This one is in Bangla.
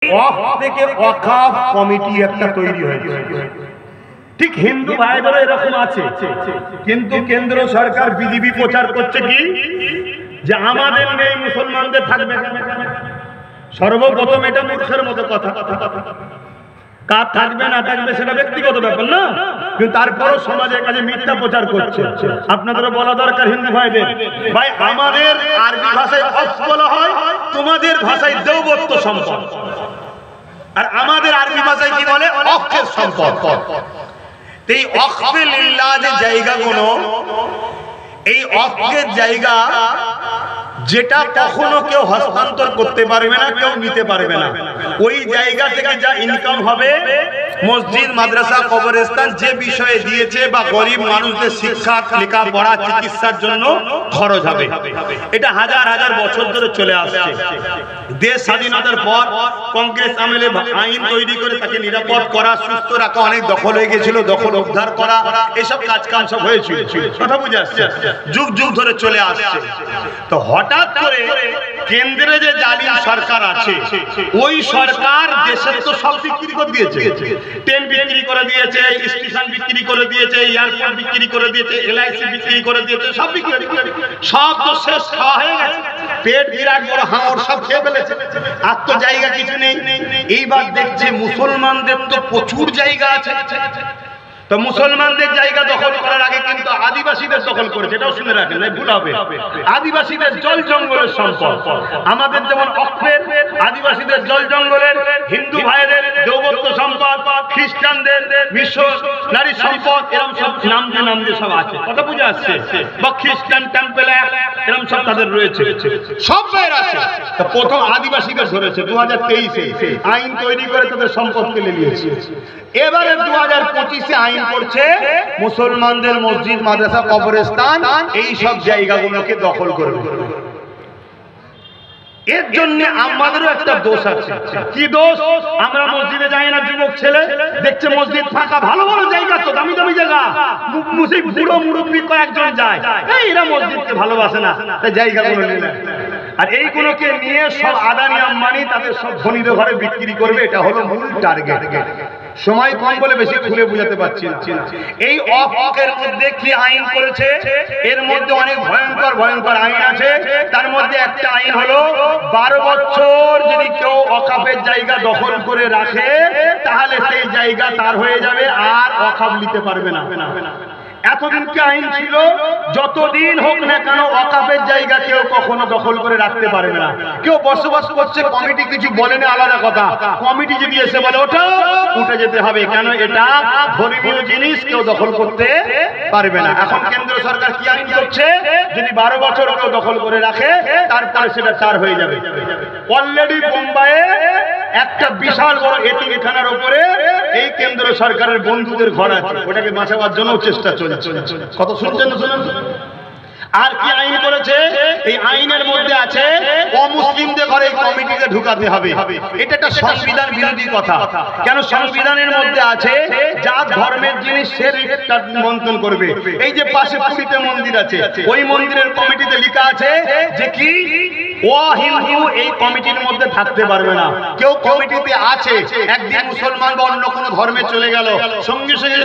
থেকে ওয়াকফ কমিটি একটা তৈরি হয়েছে। ঠিক হিন্দু ভাইদেরও এরকম আছে, কিন্তু কেন্দ্র সরকার বিজেপি প্রচার করছে কি যে আমাদের নেই, মুসলমানদের থাকবে। সর্বপ্রথম এটা মূর্খের মতো কথা। কার থাকবে না থাকবে সেটা ব্যক্তিগত ব্যাপার না, কিন্তু তারপরও সমাজের কাছে মিথ্যা প্রচার করছে। আপনাদেরও বলা দরকার হিন্দু ভাইদের, ভাই আমাদের আরবি ভাষায় অফ বলা হয়, তোমাদের ভাষায় দেওবত্ব সম্পদ, আর আমাদের আরবি ভাষায় কি বলে? অক্ষের সম্পদ। এই অক্ষে লিল্লাহ যে জায়গাগুলো, এই অক্ষের জায়গা যেটা কখনো কেউ হস্তান্তর করতে পারবে না, কেউ নিতে পারবে না। ওই জায়গা থেকে যা ইনকাম হবে মসজিদ, মাদ্রাসা, কবরস্থান যে বিষয়ে দিয়েছে বা গরিব মানুষদের শিক্ষা, লেখাপড়া, চিকিৎসার জন্য খরচ হবে। এটা হাজার হাজার বছর ধরে চলে আসছে। দেশ স্বাধীনতার পর কংগ্রেস আমলে আইন তৈরি করে তাকে নিরাপদ করা, সুস্থ রাখা, অনেক দখল হয়ে গেছিল, দখল উদ্ধার করা, এসব কাজ কাম সব হয়েছিল। কথা বুঝে আসছে, যুগ যুগ ধরে চলে আসছে। তো হঠাৎ করে কেন্দ্রে যে জালিম সরকার আছে, ওই সরকার দেশের তো সব বিক্রি করে দিয়েছে। ট্রেন বিক্রি করে দিয়েছে, স্টেশন বিক্রি করে দিয়েছে, এয়ারপোর্ট বিক্রি করে দিয়েছে, এলআইসি বিক্রি করে দিয়েছে, সব বিক্রি, সব তো শেষ খাওয়া হয়ে গেছে। পেট বিরাট বড় হাঙর সব খেয়ে ফেলেছে, আর তো জায়গা কিছু নেই। এইবার দেখছে মুসলমানদের তো প্রচুর জায়গা আছে। তো মুসলমানদের জায়গা দখল করার আগে কিন্তু আদিবাসীদের দখল করেছে, এটাও শুনে রাখেন, ভুল হবে। আদিবাসীদের জল জঙ্গলের সম্পদ, আমাদের যেমন অক্ষের, আদিবাসীদের জল জঙ্গলের, হিন্দু ভাইদের দেওবত্ব সম্পদ, খ্রিস্টানদের মিশনারি সম্পদ, এরকম সব নাম দিয়ে সব আছে। কথা বুঝে আসছে? বা খ্রিস্টান টেম্পল এরকম সব তাদের রয়েছে, সব বাইরে আছে। তো প্রথম আদিবাসীদের ধরেছে 2023-এ আইন তৈরি করে তাদের সম্পদ কেড়ে নিয়েছে। এবারে 2025-এ আইন করছে মুসলমানদের মসজিদ, মাদ্রাসা, কবরস্থান এই সব জায়গাগুলোকে দখল করবে। এর জন্য আমাদেরও একটা দোষ আছে। কি দোষ? আমরা মসজিদে যাই না, যুবক ছেলে দেখছে মসজিদ ফাঁকা, ভালো ভালো জায়গা তো, দামি দামি জায়গা, বুড়ো মুরব্বী কয়েকজন যায়, এরা মসজিদকে ভালোবাসে না, তাই জায়গাগুলো নিয়ে নেয়। আর এইগুলোকে নিয়ে সব আদানি আম্বানি তাদের সব ধনীদের ঘরে বিক্রি করবে, এটা হলো মূল টার্গেট। সময় কম বলে বেশি খুলে বুঝাতে পারছি না। এই অফের মধ্যে কি আইন করেছে? এর মধ্যে অনেক ভয়ঙ্কর ভয়ঙ্কর আইন আছে। তার মধ্যে একটা আইন হলো 12 বছর যদি কেউ ওয়াকফের জায়গা দখল করে রাখে, তাহলে সেই জায়গা তার হয়ে যাবে, আর ওয়াকফ নিতে পারবে না। এতদিন কি আইন ছিল? যতদিন হোক না কেন ওয়াকফের জায়গা কেউ কখনো দখল করে রাখতে পারবে না। কেউ বসবাস করছে, কমিটি কিছু বলে না, আলাদা কথা। কমিটি যদি এসে বলে ওঠো, উঠে যেতে হবে, কেন এটা ধর্মীয় জিনিস, কেউ দখল করতে পারবে না। এখন কেন্দ্র সরকার কি আইন করছে? যদি 12 বছর কেউ দখল করে রাখে, তারপরে সেটা তার হয়ে যাবে। অলরেডি বোম্বাইয়ে একটা বিশাল বড় এতিমখানার উপরে এই কেন্দ্র সরকারের বন্ধুদের ঘর আছে, ওটাকে বাঁচাবার জন্য চেষ্টা চলছে। কত শুনছেন? শুনুন। আর কি আইন করেছে? এই আইনের মধ্যে আছে অমুসলিমদের ঘরে এই কমিটিকে ঢুকাতে হবে। এটা একটা সংবিধান বিরোধী কথা। কেন? সংবিধানের মধ্যে আছে জাত ধর্মের জিনিস সে নিমন্ত্রণ করবে। এই যে পাশে পুরীতে মন্দির আছে, ওই মন্দিরের কমিটিতে লেখা আছে যে কি ও হিন্দু এই কমিটির মধ্যে থাকতে পারবে না। কেউ কমিটিতে আছে, একদিন মুসলমান বা অন্য কোনো ধর্মে চলে গেল, সঙ্গে সঙ্গে